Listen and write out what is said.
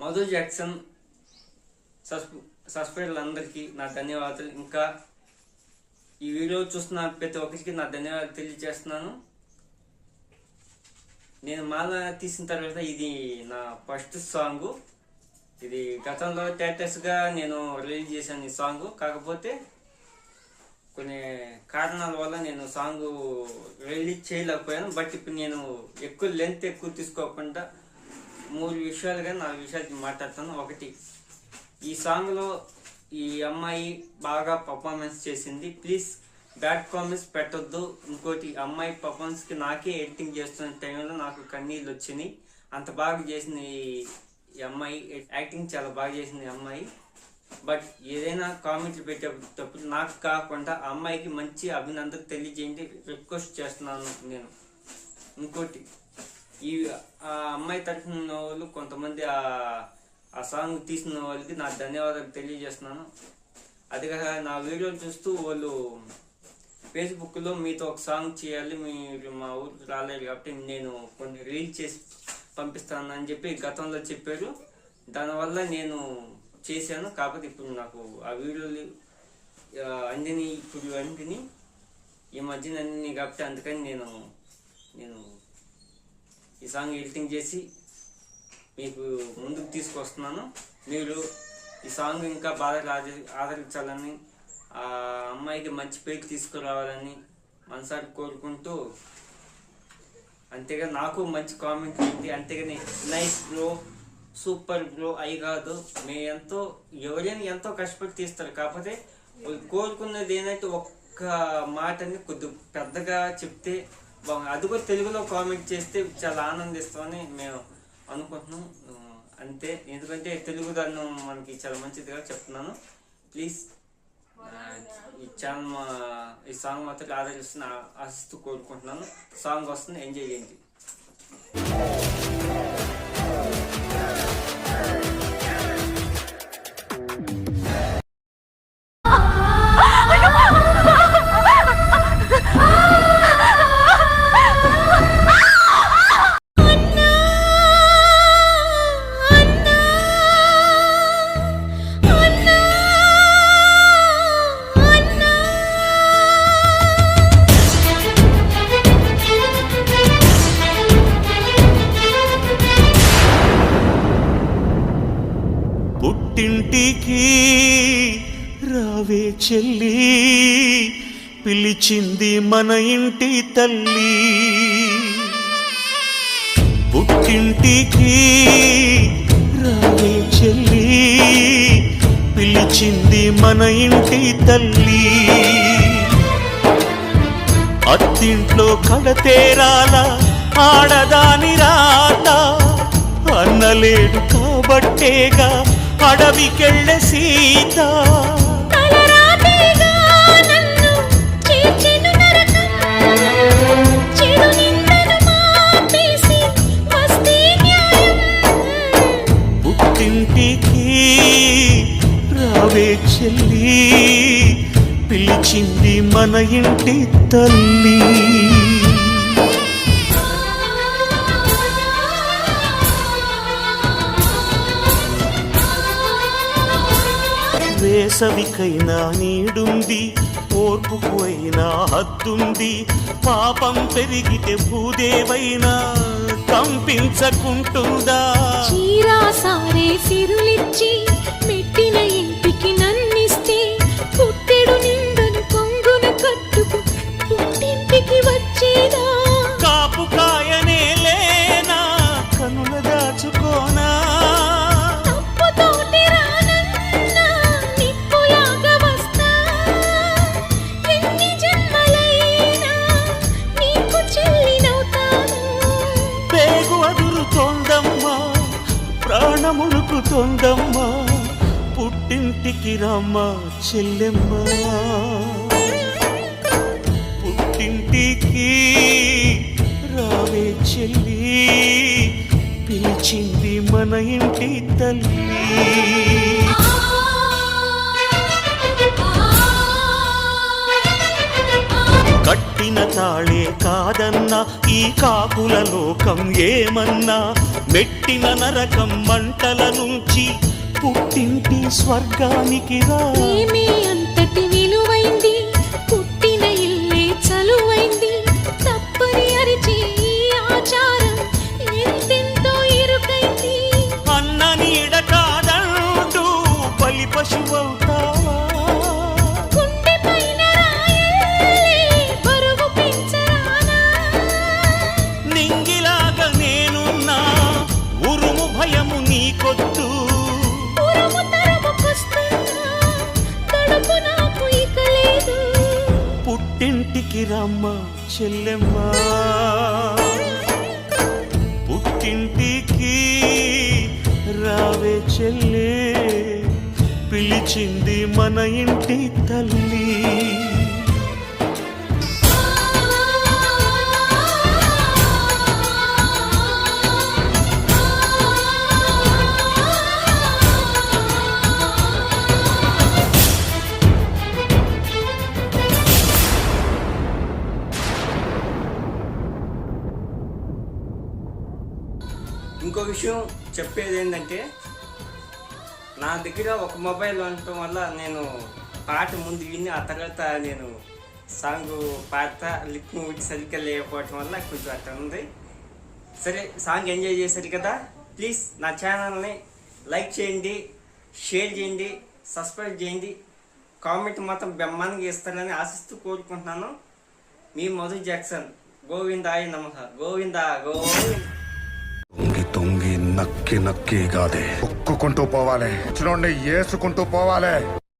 Madhu Jackson సబ్స్క్రైబర్లందరికీ నా ధన్యవాదాలు. ఇంకా ఈ వీడియో చూస్తున్న ప్రతి ఒక్కరికి నా ధన్యవాదాలు తెలియజేస్తున్నాను. నేను మాల తీసిన తర్వాత ఇది నా ఫస్ట్ సాంగ్. ఇది గతంలో స్టేటస్గా నేను రిలీజ్ చేశాను ఈ సాంగ్. కాకపోతే కొన్ని కారణాల వల్ల నేను సాంగ్ రిలీజ్ చేయలేకపోయాను. బట్ ఇప్పుడు నేను లెంత్ ఎక్కువ తీసుకోకుండా 3 విషయాలుగా 4 విషయాలు మాట్లాడతాను. ఒకటి, ఈ సాంగ్లో ఈ అమ్మాయి బాగా పర్ఫార్మెన్స్ చేసింది. ప్లీజ్ బ్యాడ్ కామెంట్స్ పెట్టొద్దు. ఇంకోటి, అమ్మాయి పర్ఫార్మెన్స్కి నాకే ఎడిటింగ్ చేస్తున్న టైంలో నాకు కన్నీళ్ళు వచ్చినాయి. అంత బాగా చేసింది ఈ అమ్మాయి. యాక్టింగ్ చాలా బాగా చేసింది ఈ అమ్మాయి. బట్ ఏదైనా కామెంట్లు పెట్టేటప్పుడు నాకు కాకుండా ఆ అమ్మాయికి మంచి అభినందన తెలియజేయండి రిక్వెస్ట్ చేస్తున్నాను నేను. ఇంకోటి, ఈ ఆ అమ్మాయి తరఫున వాళ్ళు కొంతమంది ఆ సాంగ్ తీసిన వాళ్ళకి నా ధన్యవాదాలు తెలియజేస్తున్నాను. అదిగా నా వీడియోలు చూస్తూ వాళ్ళు ఫేస్బుక్లో మీతో ఒక సాంగ్ చేయాలి, మీరు మా ఊరికి రాలేదు కాబట్టి నేను కొన్ని రీల్ చేసి పంపిస్తాను అని చెప్పి గతంలో చెప్పారు. దానివల్ల నేను చేశాను. కాకపోతే ఇప్పుడు నాకు ఆ వీడియోలు అందిని ఈ మధ్యన అన్ని కాబట్టి అందుకని నేను ఈ సాంగ్ ఎడిటింగ్ చేసి మీకు ముందుకు తీసుకొస్తున్నాను. మీరు ఈ సాంగ్ ఇంకా బాగా ఆదరించాలని, ఆ అమ్మాయికి మంచి పేరు తీసుకురావాలని మనసారి కోరుకుంటూ, అంతేగా నాకు మంచి కామెంట్ ఉంది. అంతేగాని నైస్ బ్రో, సూపర్ బ్రో అయి కాదు. ఎవరైనా ఎంతో కష్టపడి తీస్తారు. కాకపోతే కోరుకున్నది ఏంటంటే ఒక్క మాటని కొద్ది పెద్దగా చెప్తే అది కూడా తెలుగులో కామెంట్ చేస్తే చాలా ఆనందిస్తామని మేము అనుకుంటున్నాం. అంతే, ఎందుకంటే తెలుగు దాన్ని మనకి చాలా మంచిదిగా చెప్తున్నాను. ప్లీజ్ ఈ ఛానల్ ఈ సాంగ్ మాత్రం ఆశిస్తూ కోరుకుంటున్నాను. సాంగ్ వస్తుంది, ఎంజాయ్ చేయండి. పుట్టింటికి రావే చెల్లి, పిలిచింది మన ఇంటి తల్లి. పుట్టింటికి రావే చెల్లి, పిలిచింది మన ఇంటి తల్లి. అత్తింట్లో కడతేరాల ఆడదాని రాత, అన్నలేడు కాబట్టేగా అడవికెళ్ళే సీత. పుట్టింటికి రావే చెల్లి, పిలిచింది మన ఇంటి తల్లి. వేసవికైనా నీడుంది, ఓర్పుకు అయినా హద్దుంది. పాపం పెరిగితే భూదేవైనా కంపించకుంటుందా? చీరా సారే సిరులిచ్చి మెట్టిన ఇంటికి నన్నిస్తే, పుట్టెడు నిందను కొంగున కట్టుకు పుట్టింటికి వచ్చేదా? కాపు కాయనే లేనా, కనుల దాచుకోనా? ప్రాణముడుకుతోందమ్మా, పుట్టింటికి రామ్మ చెల్లెమ్మ. పుట్టింటికి రావే చెల్లి, పిలిచింది మన ఇంటి తల్లి. కట్టిన తాళే కాదన్నా ఈ కాపుల లోకం ఏమన్నా, మెట్టి పెట్టిన నరకం మంటల నుంచి పుట్టింటి స్వర్గానికి రా. ప్రేమే అంతటి విలువైంది, పుట్టిన ఇల్లే చలువైంది. తప్పని అరిచే ఈ ఆచారం ఎంతెంతో ఇరుకైంది. అన్న నీడ కాదంటూ బలి పశువవుతావా? గుండెపైన రాయల్లే బరువు పెంచరానా? నింగిలాగా నేనున్నా ఉరుము భయము నీకొద్దు. ఉరుము తరుముకొస్తున్నా, కడుపు నాకు ఇక లేదు. పుట్టింటికి రమ్మ చెల్లెమ్మ, పుట్టింటికి రావే చెల్లే, పిలిచింది మన ఇంటి తల్లి. ఇంకో విషయం చెప్పేది ఏంటంటే, నా దగ్గర ఒక మొబైల్ ఉండటం వల్ల నేను పాట ముందు విని ఆ తర్వాత నేను సాంగ్ పాడతా, లిప్ మూవీ సరిగ్గా లేకపోవటం వల్ల కొంచెం అట్లా ఉంది. సరే, సాంగ్ ఎంజాయ్ చేశారు కదా. ప్లీజ్ నా ఛానల్ని లైక్ చేయండి, షేర్ చేయండి, సబ్స్క్రైబ్ చేయండి. కామెంట్ మాత్రం బ్రహ్మాండంగా ఇస్తారని ఆశిస్తూ కోరుకుంటున్నాను. మీ మధు జాక్సన్. గోవిందాయ నమః. గోవింద గోవింద. తొంగి తొంగి నక్కి నక్కి కాదే ఒక్కుకుంటూ పోవాలి, చిన్నోడిని ఏసుకుంటూ పోవాలి.